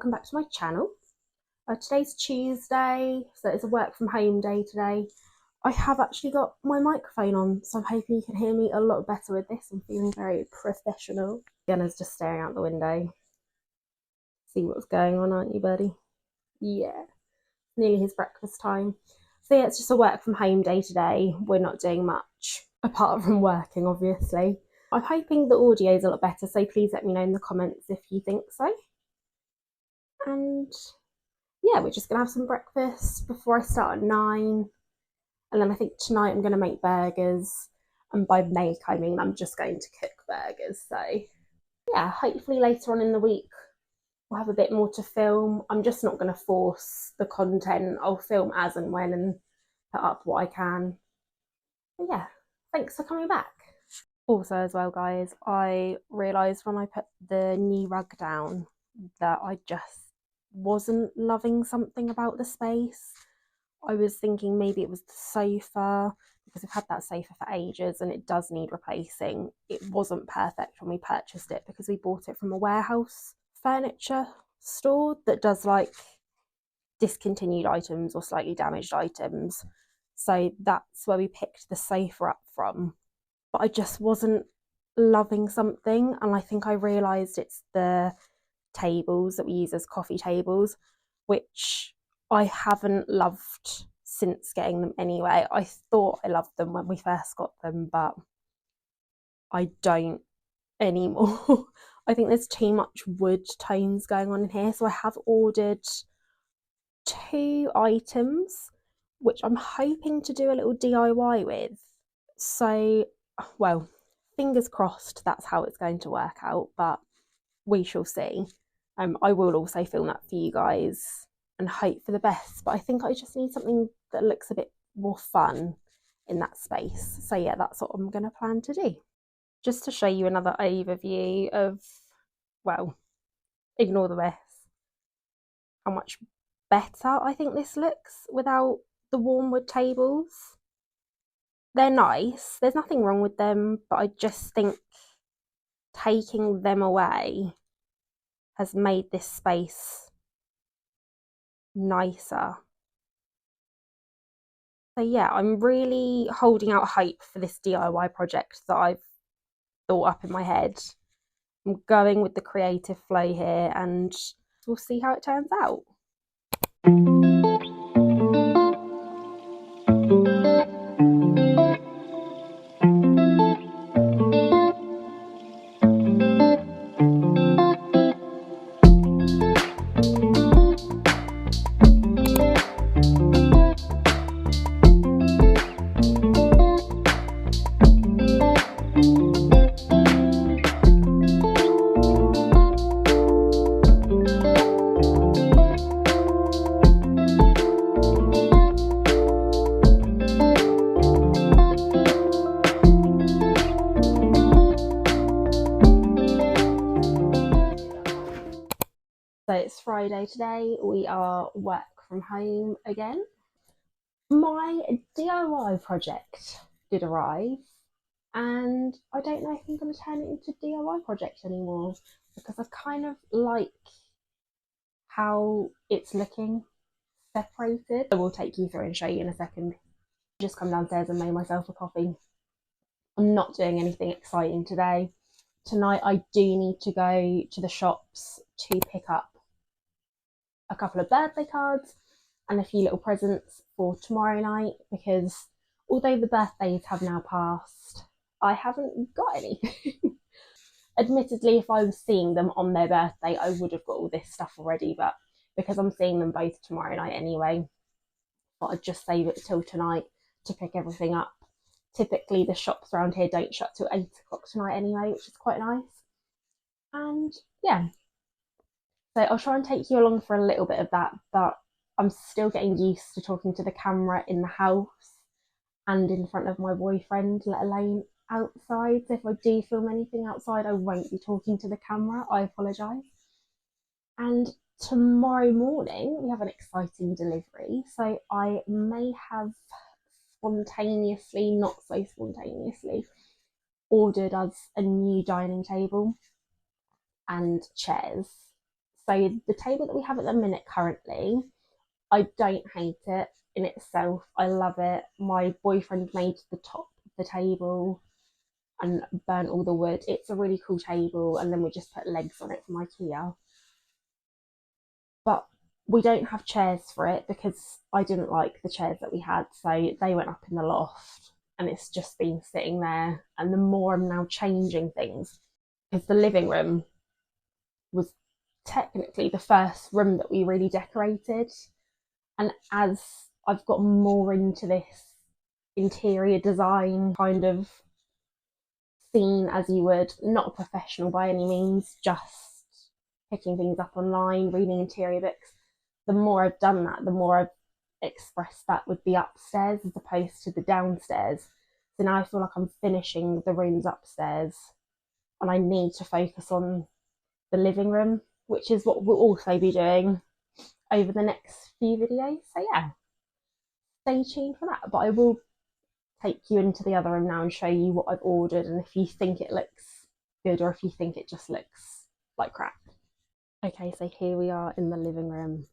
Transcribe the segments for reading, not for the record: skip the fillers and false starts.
welcome back to my channel. Today's Tuesday, so it's a work from home day today. I have actually got my microphone on, so I'm hoping you can hear me a lot better with this. I'm feeling very professional. Jenna's just staring out the window. See what's going on, aren't you, buddy? Yeah, nearly his breakfast time. So yeah, it's just a work from home day today. We're not doing much, apart from working, obviously. I'm hoping the audio is a lot better, so please let me know in the comments if you think so. And yeah, we're just gonna have some breakfast before I start at 9. And then I think tonight I'm gonna make burgers. And by make, I mean I'm just going to cook burgers. So yeah, hopefully later on in the week we'll have a bit more to film. I'm just not gonna force the content. I'll film as and when and put up what I can. But yeah, thanks for coming back. Also as well, guys, I realised when I put the new rug down that I just wasn't loving something about the space. I was thinking maybe it was the sofa, because we've had that sofa for ages and it does need replacing. It wasn't perfect when we purchased it because we bought it from a warehouse furniture store that does like discontinued items or slightly damaged items. So that's where we picked the sofa up from. But I just wasn't loving something, and I think I realised it's the tables that we use as coffee tables, which I haven't loved since getting them anyway. I thought I loved them when we first got them, but I don't anymore. I think there's too much wood tones going on in here, so I have ordered 2 items which I'm hoping to do a little DIY with. So, well, fingers crossed that's how it's going to work out, but we shall see. I will also film that for you guys and hope for the best, but I think I just need something that looks a bit more fun in that space. So yeah, that's what I'm going to plan to do. Just to show you another overview of, well, ignore the mess, how much better I think this looks without the warm wood tables. They're nice, there's nothing wrong with them, but I just think taking them away has made this space nicer. So yeah, I'm really holding out hope for this DIY project that I've thought up in my head. I'm going with the creative flow here and we'll see how it turns out. So it's Friday today, we are work from home again. My DIY project did arrive and I don't know if I'm going to turn it into a DIY project anymore because I kind of like how it's looking separated. I will take you through and show you in a second. Just come downstairs and made myself a coffee. I'm not doing anything exciting today. Tonight I do need to go to the shops to pick up a couple of birthday cards and a few little presents for tomorrow night, because although the birthdays have now passed, I haven't got anything. Admittedly, if I was seeing them on their birthday, I would have got all this stuff already, but because I'm seeing them both tomorrow night anyway, I thought I'd just save it till tonight to pick everything up. Typically the shops around here don't shut till 8 o'clock tonight anyway, which is quite nice. And yeah, so I'll try and take you along for a little bit of that, but I'm still getting used to talking to the camera in the house and in front of my boyfriend, let alone outside. So if I do film anything outside, I won't be talking to the camera. I apologise. And tomorrow morning we have an exciting delivery, so I may have spontaneously, not so spontaneously, ordered us a new dining table and chairs. So the table that we have at the minute currently, I don't hate it in itself. I love it. My boyfriend made the top of the table and burnt all the wood. It's a really cool table, and then we just put legs on it from IKEA. But we don't have chairs for it because I didn't like the chairs that we had, so they went up in the loft and it's just been sitting there. And the more I'm now changing things, because the living room was technically the first room that we really decorated. And as I've got more into this interior design kind of scene, as you would, not a professional by any means, just picking things up online, reading interior books, the more I've done that, the more I've expressed that with the upstairs as opposed to the downstairs. So now I feel like I'm finishing the rooms upstairs and I need to focus on the living room, which is what we'll also be doing over the next few videos. So yeah, stay tuned for that. But I will take you into the other room now and show you what I've ordered, and if you think it looks good or if you think it just looks like crap. Okay, so here we are in the living room.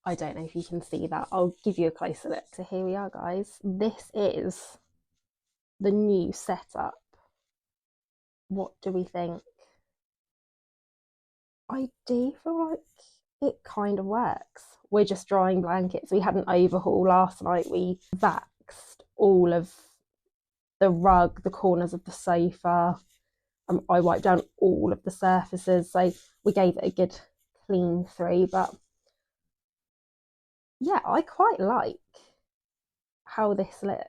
I don't know if you can see that. I'll give you a closer look. So here we are, guys. This is the new setup. What do we think? I do feel like it kind of works. We're just drying blankets. We had an overhaul last night. We vaxed all of the rug, the corners of the sofa. I wiped down all of the surfaces. So we gave it a good clean through. But yeah, I quite like how this looks.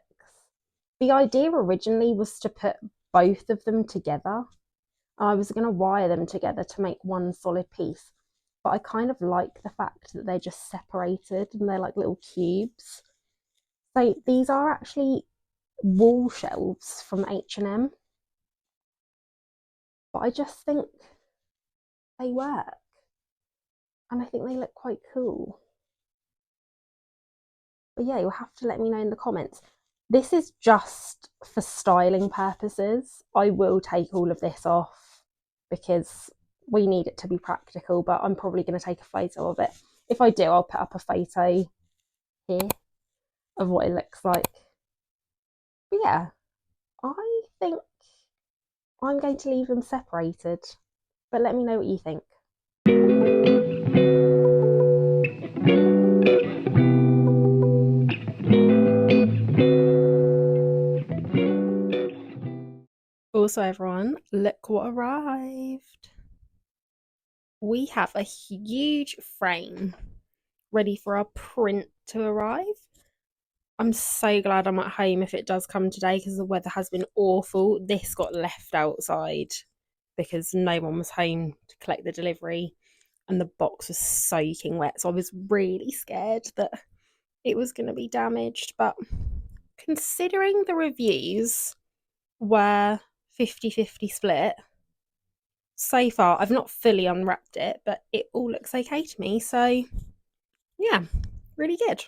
The idea originally was to put both of them together. I was going to wire them together to make one solid piece, but I kind of like the fact that they're just separated and they're like little cubes. So these are actually wall shelves from H&M, but I just think they work and I think they look quite cool. But yeah, you'll have to let me know in the comments. This is just for styling purposes. I will take all of this off because we need it to be practical, but I'm probably going to take a photo of it. If I do, I'll put up a photo here of what it looks like. But yeah, I think I'm going to leave them separated, but let me know what you think. Also, everyone, look what arrived. We have a huge frame ready for our print to arrive. I'm so glad I'm at home if it does come today because the weather has been awful. This got left outside because no one was home to collect the delivery and the box was soaking wet. So I was really scared that it was going to be damaged. But considering the reviews were 50-50 split, so far I've not fully unwrapped it, but it all looks okay to me. So yeah, really good.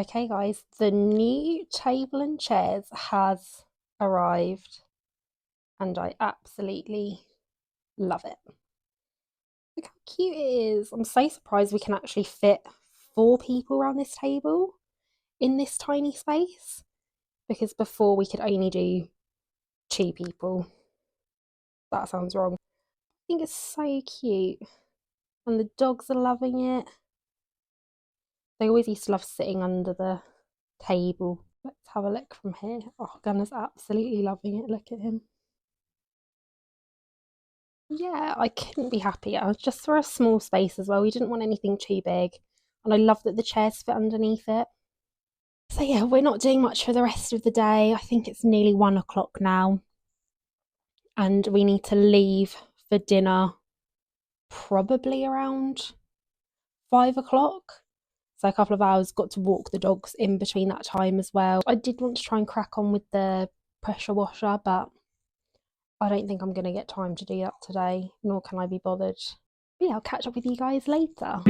Okay, guys, the new table and chairs has arrived, and I absolutely love it. Look how cute it is. I'm so surprised we can actually fit 4 people around this table in this tiny space, because before we could only do 2 people. That sounds wrong. I think it's so cute, and the dogs are loving it. They always used to love sitting under the table. Let's have a look from here. Oh, Gunner's absolutely loving it. Look at him. Yeah, I couldn't be happier. Just for a small space as well. We didn't want anything too big. And I love that the chairs fit underneath it. So yeah, we're not doing much for the rest of the day. I think it's nearly 1 o'clock now. And we need to leave for dinner probably around 5 o'clock. So a couple of hours, got to walk the dogs in between that time as well. I did want to try and crack on with the pressure washer, but I don't think I'm going to get time to do that today, nor can I be bothered. But yeah, I'll catch up with you guys later.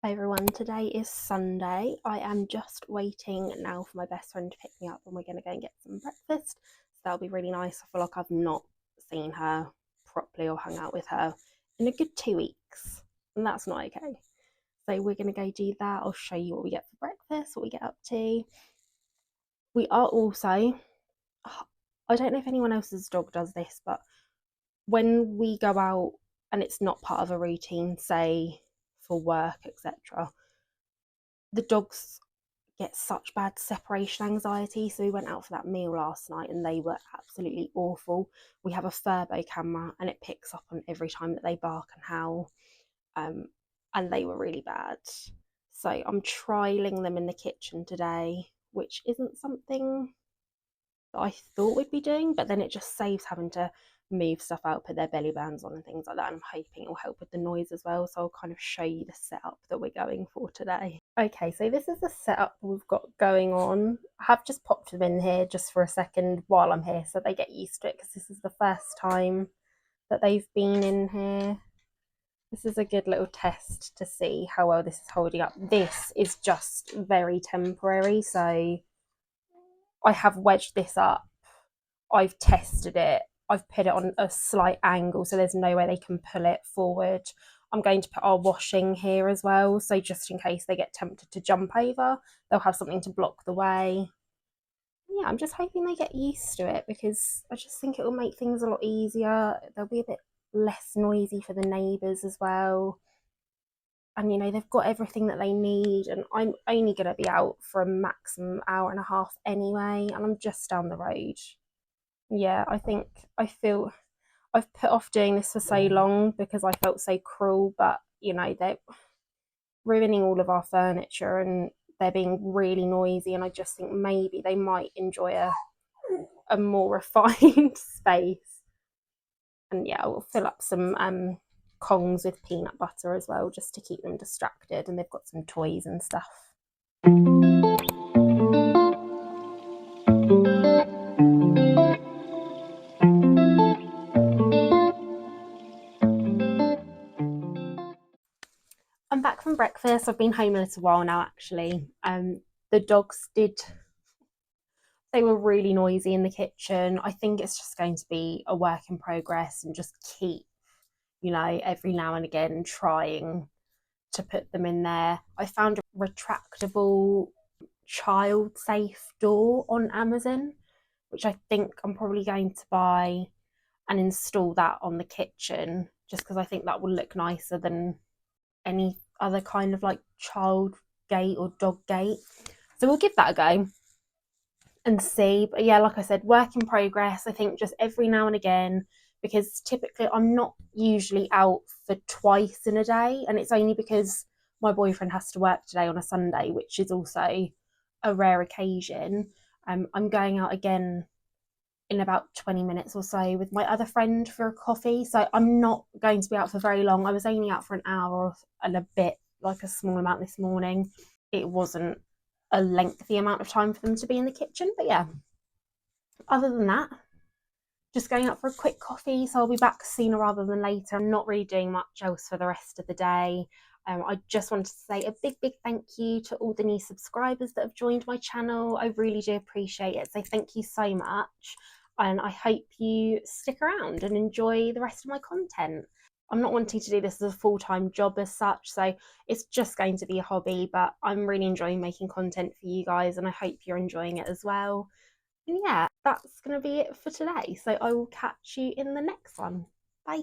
Hi everyone, today is Sunday. I am just waiting now for my best friend to pick me up, and we're going to go and get some breakfast. So that'll be really nice. I feel like I've not seen her properly or hung out with her in a good 2 weeks, and that's not okay. So we're going to go do that. I'll show you what we get for breakfast, what we get up to. We are also, I don't know if anyone else's dog does this, but when we go out and it's not part of a routine, say for work, etc., the dogs get such bad separation anxiety. So we went out for that meal last night and they were absolutely awful. We have a Furbo camera and it picks up on every time that they bark and howl, and they were really bad. So I'm trialing them in the kitchen today, which isn't something that I thought we'd be doing, but then it just saves having to move stuff out, put their belly bands on and things like that. And I'm hoping it will help with the noise as well. So I'll kind of show you the setup that we're going for today. Okay, so this is the setup we've got going on. I have just popped them in here just for a second while I'm here so they get used to it, because this is the first time that they've been in here. This is a good little test to see how well this is holding up. This is just very temporary, so I have wedged this up. I've tested it. I've put it on a slight angle so there's no way they can pull it forward. I'm going to put our washing here as well, so just in case they get tempted to jump over, they'll have something to block the way. Yeah, I'm just hoping they get used to it, because I just think it will make things a lot easier. They'll be a bit less noisy for the neighbours as well. And you know, they've got everything that they need, and I'm only going to be out for a maximum hour and a half anyway, and I'm just down the road. Yeah, I feel I've put off doing this for so long because I felt so cruel, but you know, they're ruining all of our furniture and they're being really noisy, and I just think maybe they might enjoy a more refined space. And yeah, we'll fill up some Kongs with peanut butter as well, just to keep them distracted, and they've got some toys and stuff. I'm back from breakfast. I've been home a little while now, actually. The dogs they were really noisy in the kitchen. I think it's just going to be a work in progress and just keep, you know, every now and again trying to put them in there. I found a retractable child safe door on Amazon, which I think I'm probably going to buy and install that on the kitchen, just because I think that will look nicer than any other kind of like child gate or dog gate. So we'll give that a go and see. But yeah, like I said, work in progress. I think just every now and again, because typically I'm not usually out for twice in a day, and it's only because my boyfriend has to work today on a Sunday, which is also a rare occasion. I'm going out again in about 20 minutes or so with my other friend for a coffee, so I'm not going to be out for very long. I was only out for an hour and a bit, like a small amount this morning. It wasn't a lengthy amount of time for them to be in the kitchen, but yeah, other than that, just going out for a quick coffee, so I'll be back sooner rather than later. I'm not really doing much else for the rest of the day. I just wanted to say a big thank you to all the new subscribers that have joined my channel. I really do appreciate it, so thank you so much, and I hope you stick around and enjoy the rest of my content. I'm not wanting to do this as a full-time job as such, so it's just going to be a hobby, but I'm really enjoying making content for you guys, and I hope you're enjoying it as well. And yeah, that's going to be it for today. So I will catch you in the next one. Bye.